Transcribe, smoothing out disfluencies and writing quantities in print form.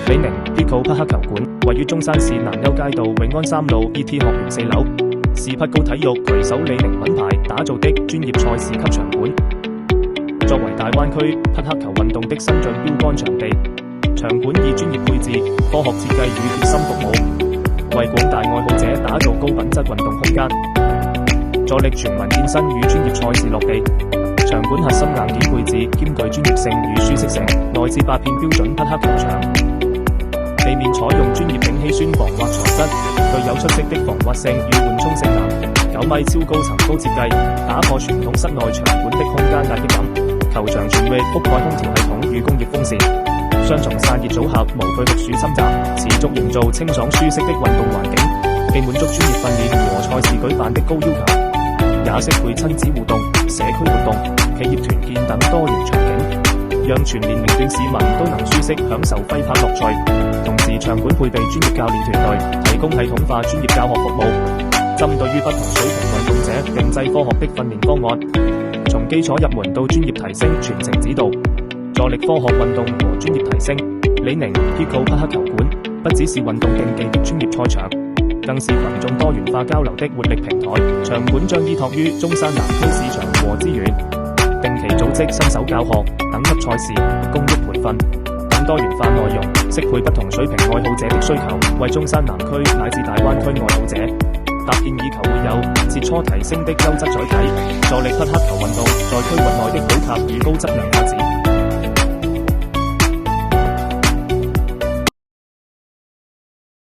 李寧 Pico 匹克球館位於中山市南丘街道永安3路 ET 學園4樓，是匹高體育攜手李寧品牌打造的專業賽事級場館。作為大灣區匹克球運動的新晉標杆場地，場館以專業配置、科學設計與貼心服務，為廣大愛好者打造高品質運動空間，助力全民健身與專業賽事落地。場館核心硬件配置兼具專業性與舒適性，內置8片標準匹克球場，地面採用專業丙烯酸防滑材質，具有出色的防滑性與緩衝性能。9米超高層高設計，打破傳統室內場館的空間壓抑感。球場全域覆蓋空調系統與工業風扇，雙重散熱組合無懼酷暑侵襲，持續營造清爽舒適的運動環境，既滿足專業訓練和賽事舉辦的高要求，也適配親子互動、社區活動、企業團建等多元場景，讓全年齡段市民都能舒適享受揮拍樂趣。同時場館配備專業教練團隊，提供系統化專業教學服務，針對於不同水平運動者定製科學的訓練方案，從基礎入門到專業提升，全程指導，助力科學運動和專業提升。李寧 Pico 匹克球館不只是運動競技的專業賽場，更是群眾多元化交流的活力平台。場館將依託於中山南區市場和資源，定期組織新手教學、等級賽事、公益培訓等多元化內容，適配不同水平愛好者的需求，為中山南區乃至大灣區愛好者搭建以球會友切磋提升的優質載體，助力匹克球運動在區域內的普及與高質量發展。